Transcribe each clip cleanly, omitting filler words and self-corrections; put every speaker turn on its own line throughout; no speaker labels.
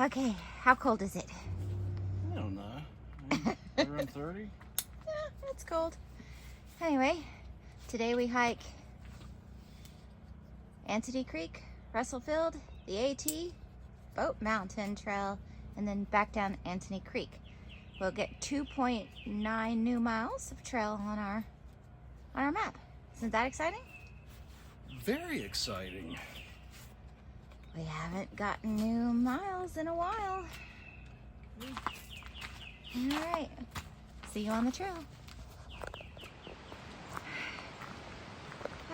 Okay, how cold is it?
I don't know. Around 30?
Yeah, it's cold. Anyway, today we hike Antony Creek, Russell Field, the AT, Boat Mountain Trail, and then back down Antony Creek. We'll get 2.9 new miles of trail on our map. Isn't that exciting?
Very exciting.
We haven't gotten new miles in a while. All right, see you on the trail.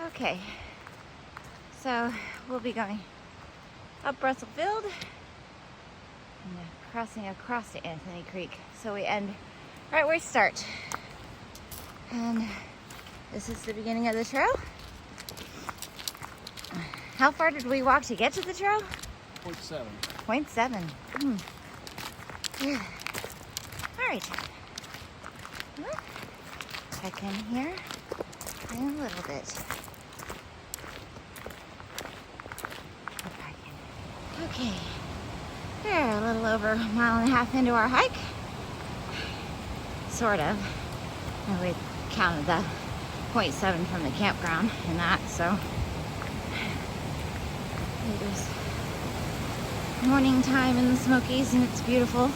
Okay, so we'll be going up Russell Field and crossing across to Antony Creek. So we end right where we start. And this is the beginning of the trail. How far did we walk to get to the trail?
0.7.
0.7. Yeah. All right. Check in here in a little bit. Go back in. Okay. We're a little over a mile and a half into our hike. Sort of. And we counted the 0.7 from the campground and that, so it is morning time in the Smokies and it's beautiful.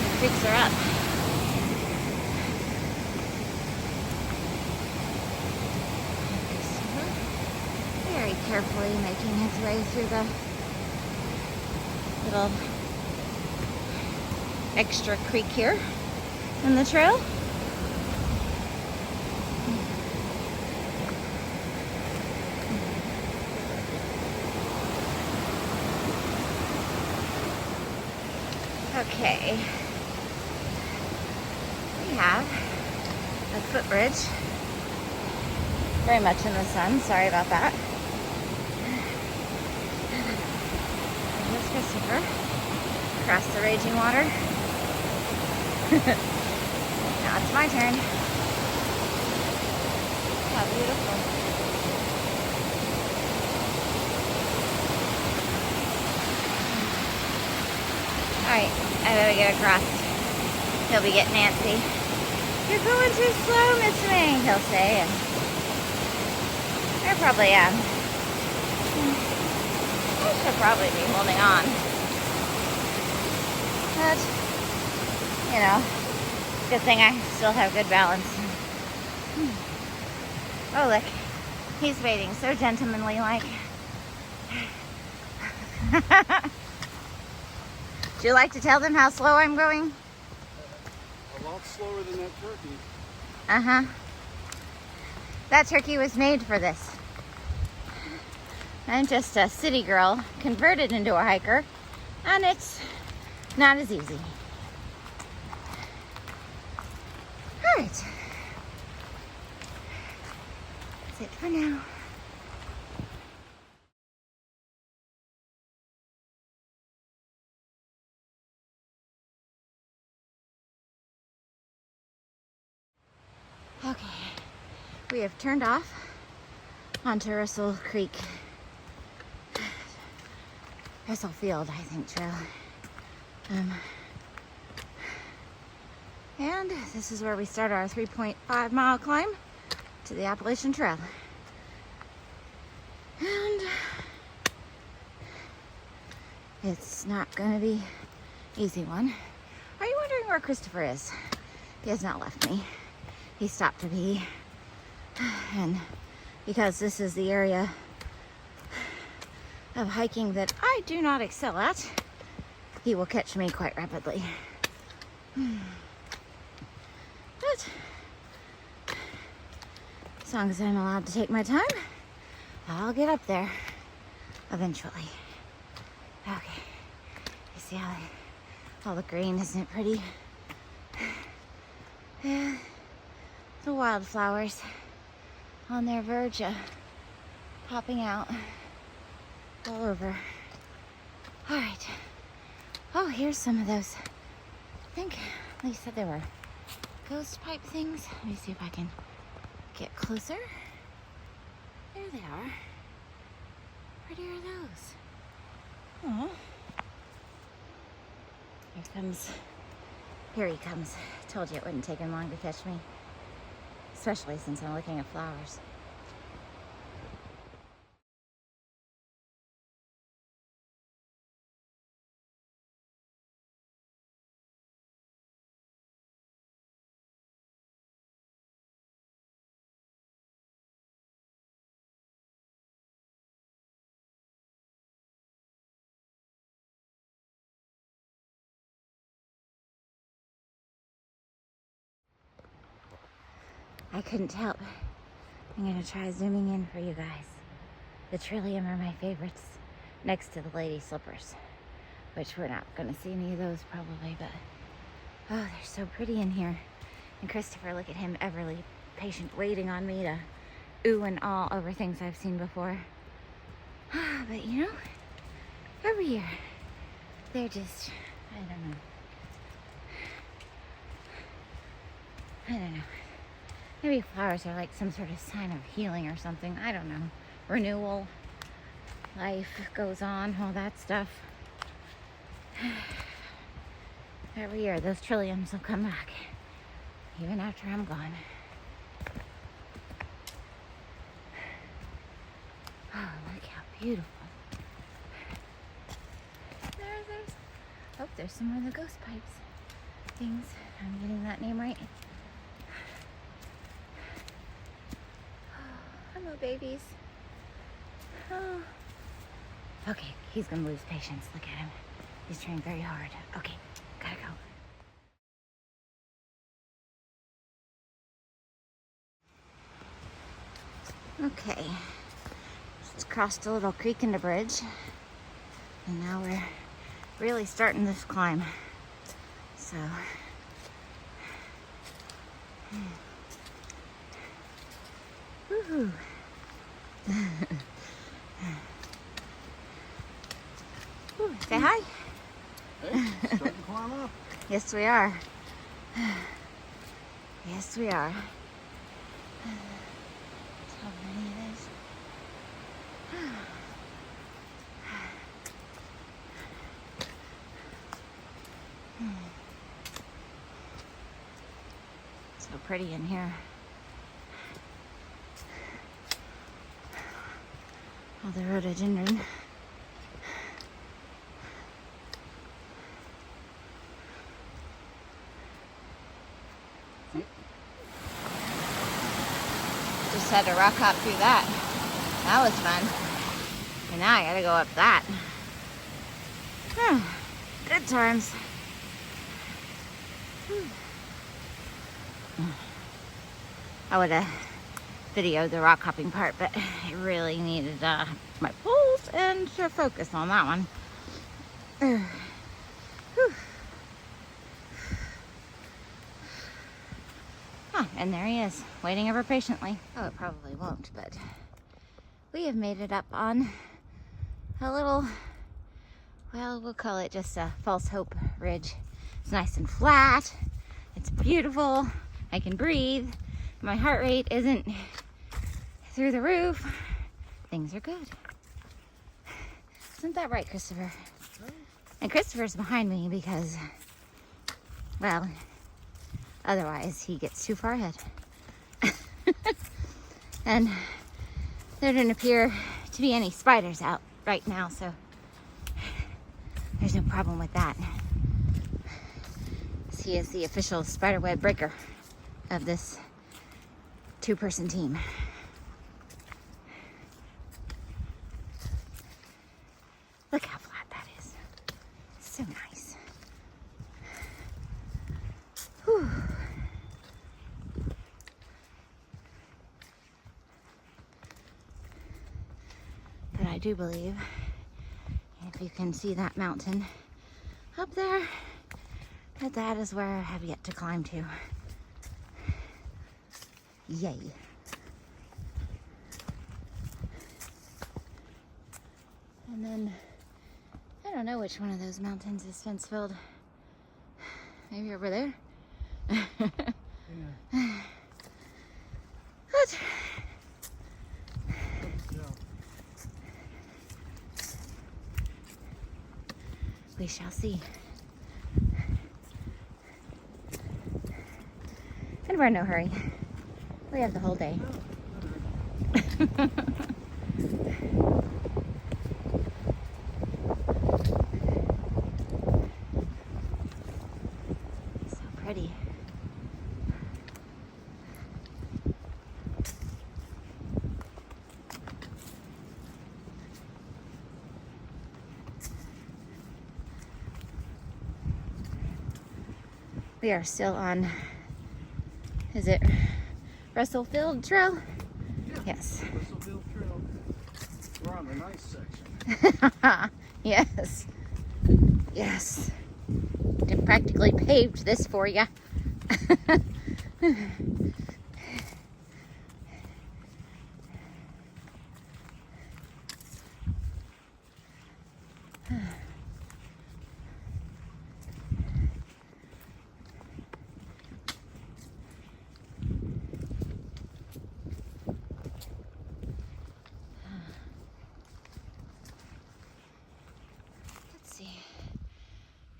The creeks are up. Very carefully making his way through the little extra creek here in the trail. Okay, we have a footbridge, very much in the sun, sorry about that. Here's Christopher, across the raging water. Now it's my turn. How beautiful. Alright, I better get across. He'll be getting antsy. You're going too slow, Miss Me, he'll say. And I probably am. I should probably be holding on. But, you know, good thing I still have good balance. Oh, look. He's waiting so gentlemanly like. Would you like to tell them how slow I'm going?
A lot slower than that turkey.
Uh-huh. That turkey was made for this. I'm just a city girl converted into a hiker, and it's not as easy. All right. That's it for now. Okay, we have turned off onto Russell Creek, Russell Field, I think, trail. And this is where we start our 3.5 mile climb to the Appalachian Trail. And it's not gonna be an easy one. Are you wondering where Christopher is? He has not left me. He stopped to pee, and because this is the area of hiking that I do not excel at, he will catch me quite rapidly. But as long as I'm allowed to take my time, I'll get up there eventually. Okay, you see how all the green, isn't it pretty? Yeah. The wildflowers on their verge of popping out all over. All right. Oh, here's some of those. I think they said there were ghost pipe things. Let me see if I can get closer. There they are. Pretty are those? Oh. Here he comes. Told you it wouldn't take him long to catch me. Especially since I'm looking at flowers. I couldn't help. I'm gonna try zooming in for you guys. The trillium are my favorites, next to the lady slippers, which we're not gonna see any of those probably, but oh, they're so pretty in here. And Christopher, look at him, everly patient, waiting on me to ooh and all over things I've seen before. But you know, every year, they're just, I don't know. Maybe flowers are like some sort of sign of healing or something. I don't know. Renewal, life goes on, all that stuff. Every year, those trilliums will come back, even after I'm gone. Oh, look how beautiful. There's some more of the ghost pipes things. I'm getting that name right. Hello, babies. Oh. Okay, he's gonna lose patience. Look at him. He's trying very hard. Okay, gotta go. Okay, just crossed a little creek and a bridge, and now we're really starting this climb. So, woohoo! Ooh, say hi.
Hey, starting to climb up.
Yes, we are. Yes, we are. How many it is? So pretty in here. All the rhododendron. Just had to rock hop through that. That was fun. And now I gotta go up that. Good times. I would have videoed the rock hopping part, but I really needed my pulse and to focus on that one. And there he is, waiting ever patiently. Oh, it probably won't, but we have made it up on a little, well, we'll call it just a false hope ridge. It's nice and flat. It's beautiful. I can breathe. My heart rate isn't through the roof. Things are good. Isn't that right, Christopher? And Christopher's behind me because, well, otherwise he gets too far ahead. And there didn't appear to be any spiders out right now, so there's no problem with that. He is the official spiderweb breaker of this two-person team. Look how flat that is. So nice. Whew. But I do believe, if you can see that mountain up there, that is where I have yet to climb to. Yay. And then, I don't know which one of those mountains is fence filled. Maybe over there? But
Yeah.
we shall see. And we're in no hurry. We have the whole day. So pretty. We are still on, is it Russell Field Trail?
Yeah.
Yes.
Russellville Trail. We're on the nice section.
Yes. Yes. They practically paved this for you. Let's see.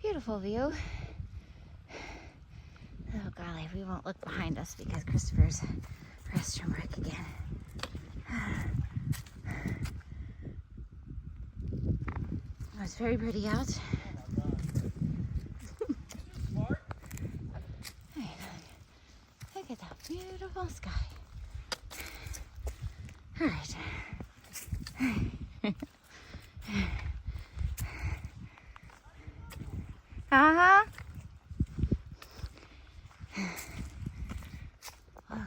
Beautiful view. Oh golly, we won't look behind us because Christopher's restroom break again. It's very pretty out.
Smart.
Hey, look at that beautiful sky. All right. Uh-huh. Oh,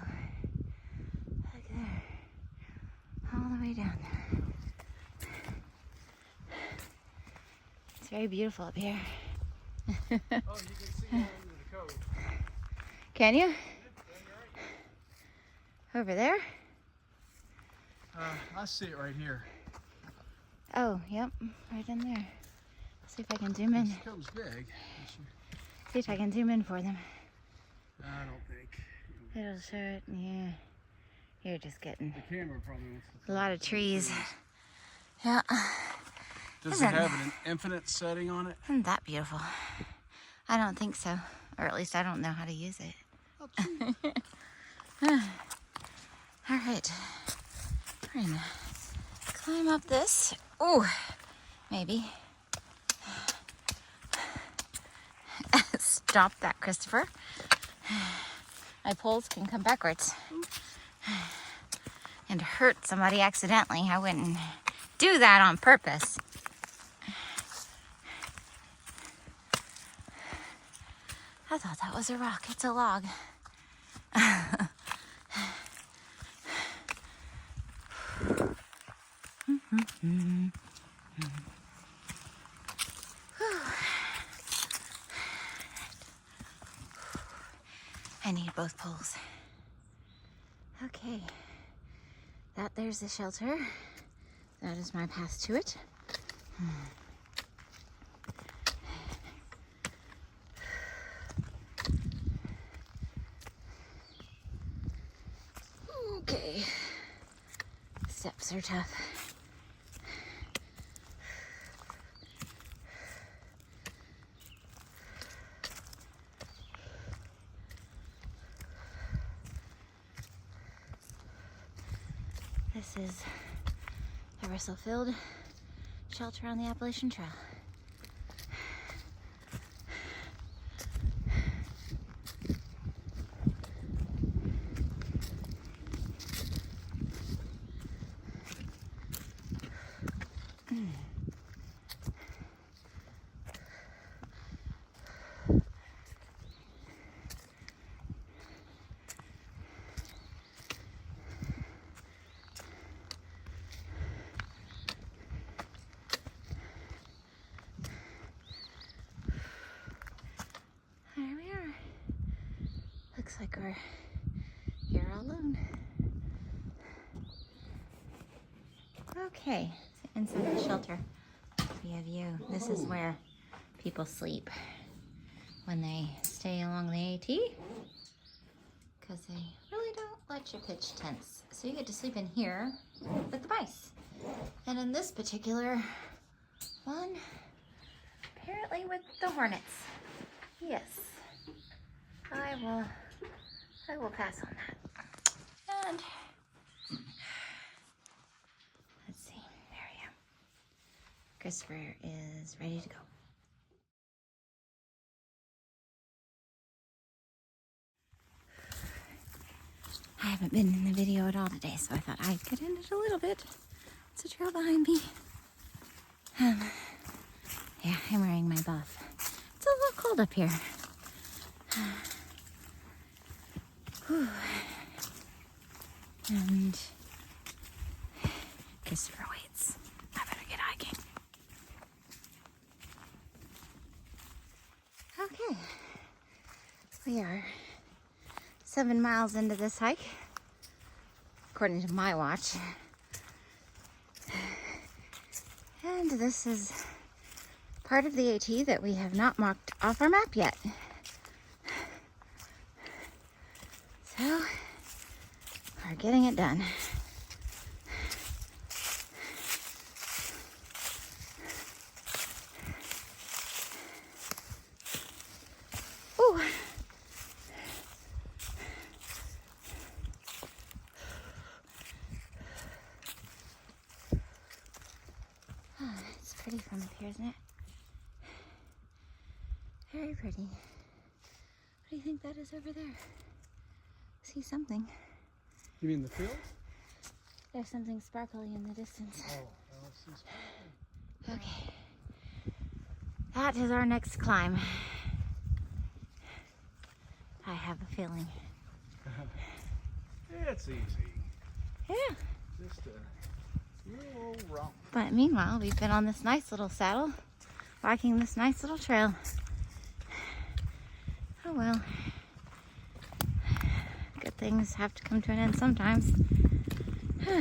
look there. All the way down there. It's very beautiful up here.
Oh, you can see down into the cove.
Can you?
Yeah, you're
Over there?
right. I see it right here.
Oh, yep. Right in there. See if I can zoom in.
This cove's big.
See if I can zoom in for them.
I don't think.
It'll show it. Yeah. You're just getting
The camera probably wants to
a lot of trees. Yeah.
Does it have an infinite setting on it?
Isn't that beautiful? I don't think so. Or at least I don't know how to use it. All right. We're gonna climb up this. Oh, maybe. Stop that, Christopher. My poles can come backwards and hurt somebody accidentally. I wouldn't do that on purpose. I thought that was a rock. It's a log. I need both poles. Okay. There's the shelter. That is my path to it. Okay. Steps are tough. This is the Russell Field shelter on the Appalachian Trail. There we are. Looks like we're here all alone. Okay, so inside the shelter, we have you. This is where people sleep when they stay along the AT. because they really don't let you pitch tents. So you get to sleep in here with the mice. And in this particular one, apparently with the hornets. Yes, I will pass on that. And let's see, there we go. Christopher is ready to go. I haven't been in the video at all today, so I thought I'd get in it a little bit. It's a trail behind me. Yeah, I'm wearing my buff. It's a little cold up here. Whew. And Christopher waits. I better get hiking. Okay. We are 7 miles into this hike, according to my watch. And this is part of the AT that we have not marked off our map yet. So, we're getting it done. Ooh. Oh, it's pretty from up here, isn't it? Very pretty. What do you think that is over there? See something.
You mean the field?
There's something sparkly in the distance.
Oh, I see sparkly.
Okay. That is our next climb. I have a feeling.
It's easy.
Yeah.
Just a little old romp.
But meanwhile, we've been on this nice little saddle, walking this nice little trail. Oh well. Good things have to come to an end sometimes.
So,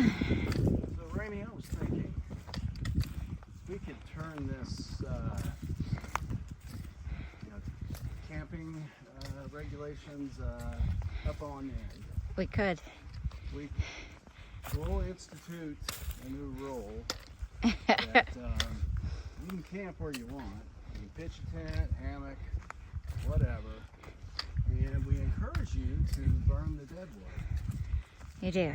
Rainey, I was thinking we could turn this, camping regulations up on end.
We could.
We'll institute a new rule that you can camp where you want. You can pitch a tent, hammock, whatever. And we encourage you to burn the dead wood.
You do.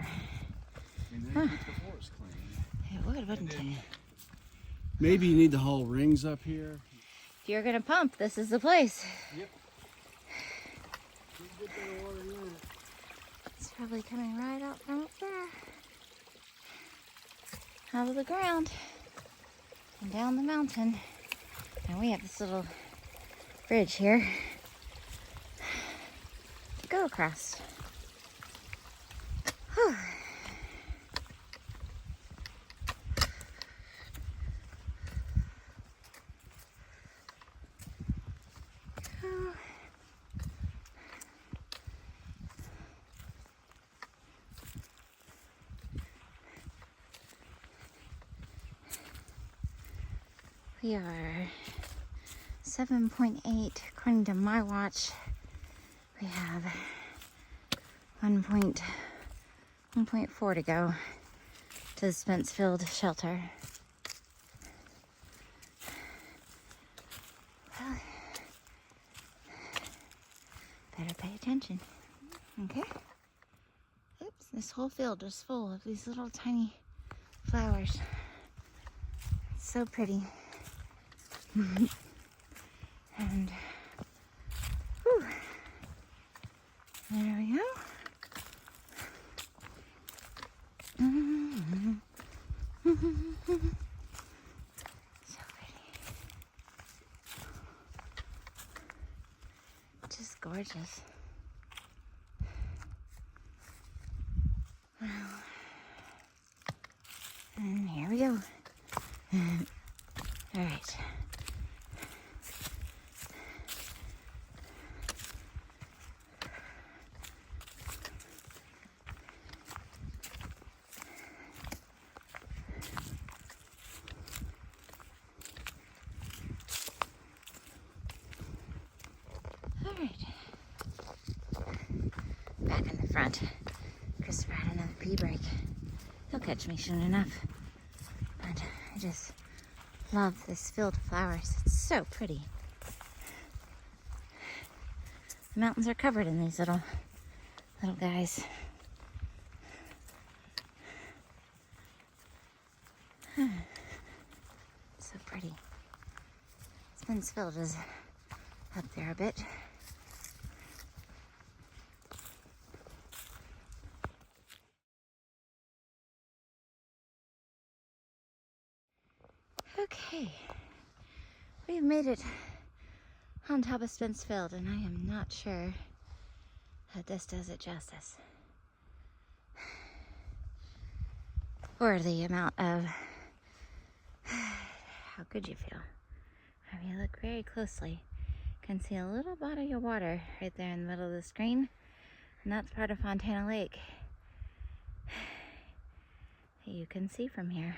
And then keep the forest clean.
It would, wouldn't it?
Maybe you need to haul rings up here.
If you're gonna pump, this is the place.
Yep. Get that water in.
It's probably coming right out from up there. Out of the ground. And down the mountain. And we have this little bridge here to go across. Whew. Oh. We are 7.8 according to my watch. We have 1.4 to go to the Spencefield shelter. Well, better pay attention. Okay? Oops, this whole field is full of these little tiny flowers. It's so pretty. And whew, there we go. So pretty. Just gorgeous. Wow. And here we go. All right. All right. front. Christopher had another pee break. He'll catch me soon enough. But I just love this field of flowers. It's so pretty. The mountains are covered in these little guys. So pretty. Spencefield is up there a bit. Okay, we've made it on top of Spencefield, and I am not sure that this does it justice. Or the amount of how good you feel. If you look very closely, you can see a little body of water right there in the middle of the screen, and that's part of Fontana Lake. You can see from here.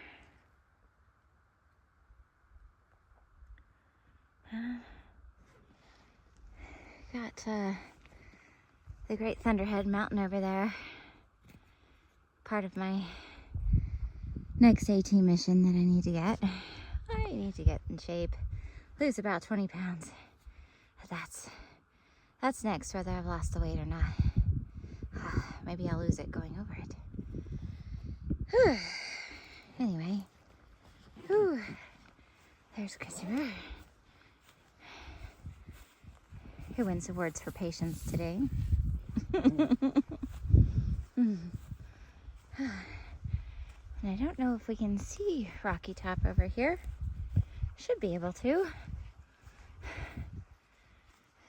Got the Great Thunderhead Mountain over there. Part of my next AT mission that I need to get. I need to get in shape, lose about 20 pounds. But that's next, whether I've lost the weight or not. Maybe I'll lose it going over it. Anyway, there's Christopher, who wins awards for patience today. And I don't know if we can see Rocky Top over here. Should be able to.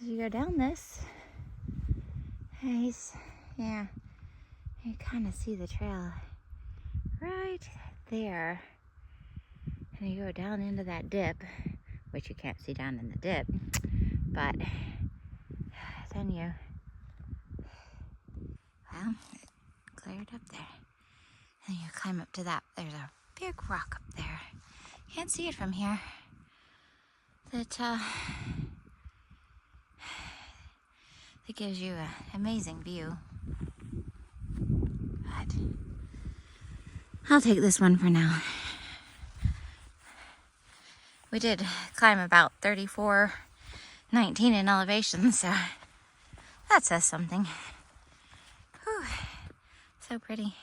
As you go down this, yeah, you kind of see the trail right there. And you go down into that dip, which you can't see down in the dip, but then well, it cleared up there. And you climb up to that. There's a big rock up there. Can't see it from here. That gives you an amazing view. But I'll take this one for now. We did climb about 34.19 in elevation, so that says something. Whew. So pretty.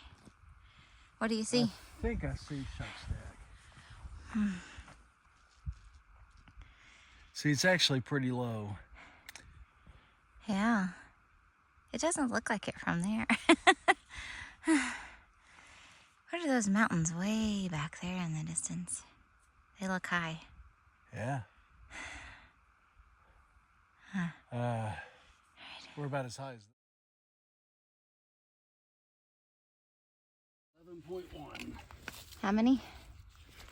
What do you see?
I think I see Shuckstack. See, it's actually pretty low.
Yeah. It doesn't look like it from there. What are those mountains way back there in the distance? They look high.
Yeah.
Huh.
We're about as high as 11.1.
How many?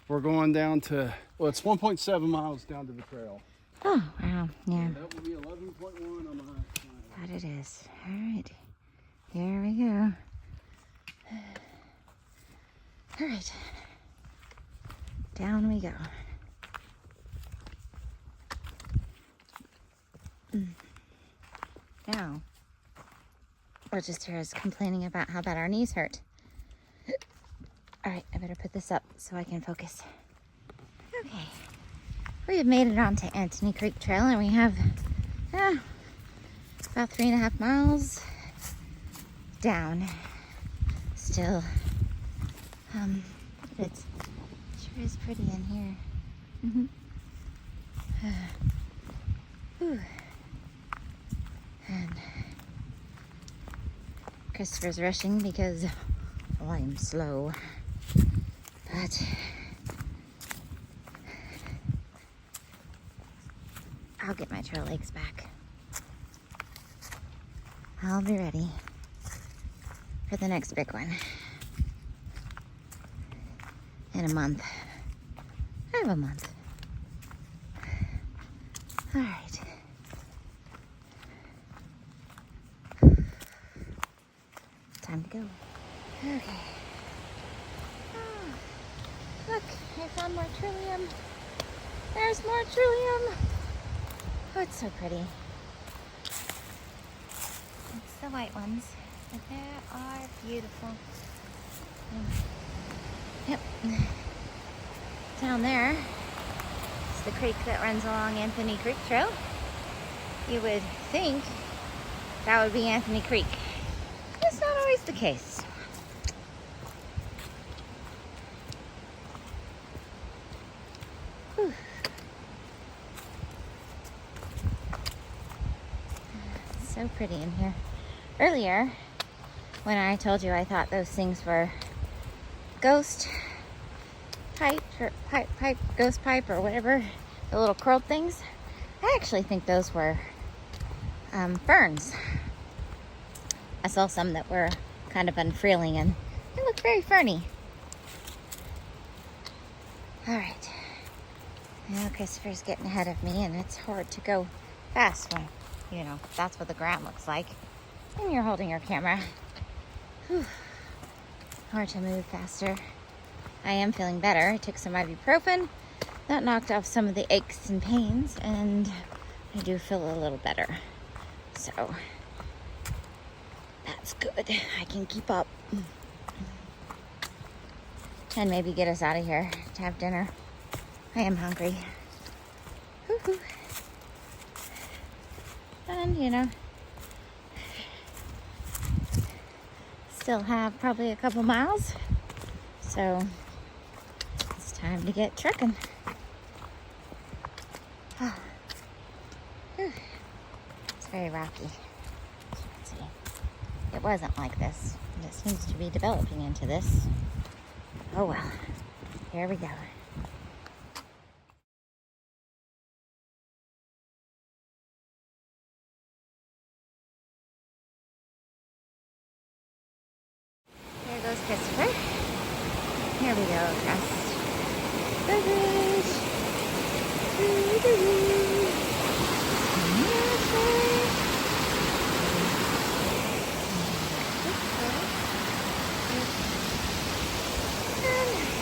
We're going down to, well, it's 1.7 miles down to the trail.
Oh, wow. Yeah.
That will be 11.1 on the high side.
That it is. All right. Here we go. All right. Down we go. Now, we'll just hear us complaining about how bad our knees hurt. All right, I better put this up so I can focus. Okay, we have made it onto Antony Creek Trail, and we have about 3.5 miles down still. It sure is pretty in here. And Christopher's rushing because I'm slow. But I'll get my trail legs back. I'll be ready for the next big one in a month. I have a month. All right. Time to go. Okay. Oh, look, I found more trillium. There's more trillium. Oh, it's so pretty. It's the white ones. But they are beautiful. Yep. Down there is the creek that runs along Antony Creek Trail. You would think that would be Antony Creek. That's not always the case. Whew. It's so pretty in here. Earlier, when I told you I thought those things were ghost pipe or ghost pipe or whatever, the little curled things, I actually think those were ferns. I saw some that were kind of unfreeling and they look very ferny. All right. Now Christopher's getting ahead of me and it's hard to go fast when, you know, that's what the ground looks like and you're holding your camera. Whew. Hard to move faster. I am feeling better. I took some ibuprofen. That knocked off some of the aches and pains and I do feel a little better. So that's good. I can keep up. And maybe get us out of here to have dinner. I am hungry. Woo-hoo. And, you know, still have probably a couple miles. So it's time to get trucking. It's very rocky. Let's see. It wasn't like this. It seems to be developing into this. Oh well. Here we go. There goes Christopher. Here we go across the bridge.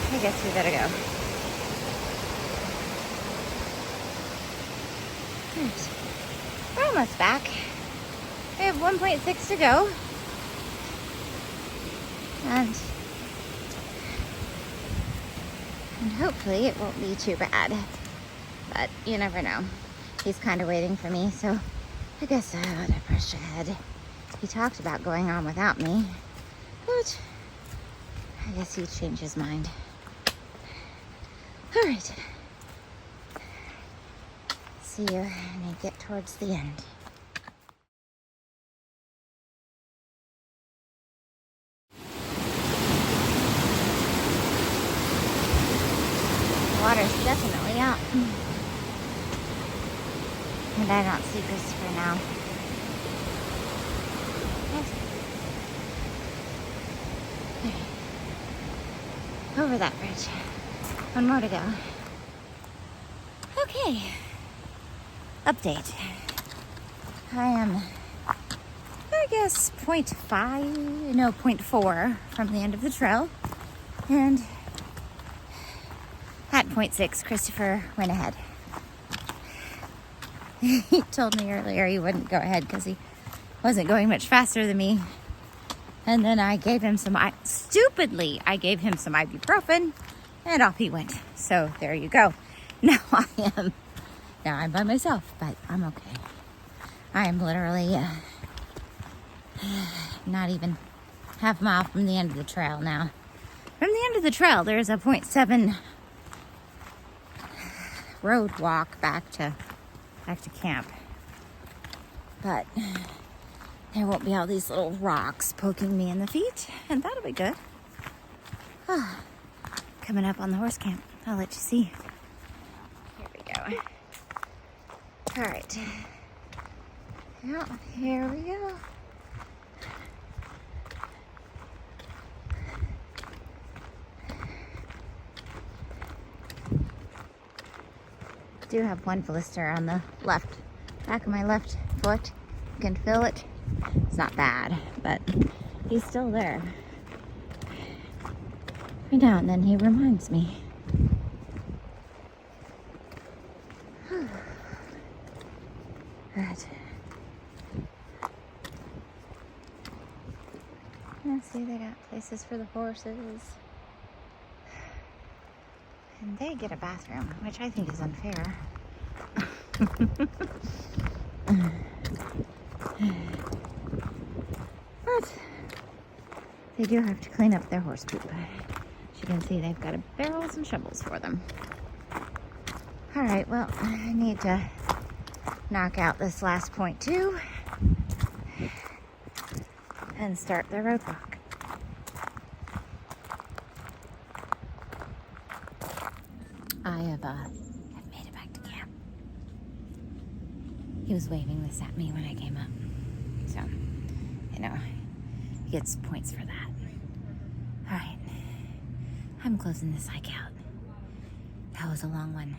I guess we better go. Right. We're almost back. We have 1.6 to go. And hopefully it won't be too bad. But you never know. He's kind of waiting for me, so I guess I ought to push ahead. He talked about going on without me, but I guess he changed his mind. All right. See you when I get towards the end. The water's definitely up. And I don't see Christopher now. Over that bridge. One more to go. Okay. Update. I am, I guess, 0.4 from the end of the trail. And at 0.6, Christopher went ahead. He told me earlier he wouldn't go ahead because he wasn't going much faster than me. And then I gave him stupidly, I gave him some ibuprofen and off he went. So there you go. Now I'm by myself, but I'm okay. I am literally not even half a mile from the end of the trail now. From the end of the trail, there's a 0.7 road walk back to camp. But there won't be all these little rocks poking me in the feet, and that'll be good. Coming up on the horse camp. I'll let you see. Here we go. All right. Yeah, here we go. Do have one blister on the back of my left foot. You can feel it. It's not bad, but he's still there. Every now and then he reminds me. Good. See, they got places for the horses. And they get a bathroom, which I think is unfair. But they do have to clean up their horse poop. As you can see, they've got barrels and shovels for them. All right, well, I need to knock out this last point too and start the roadblock. I've made it back to camp. He was waving this at me when I came up. So, you know, he gets points for that. All right, I'm closing this hike out. That was a long one.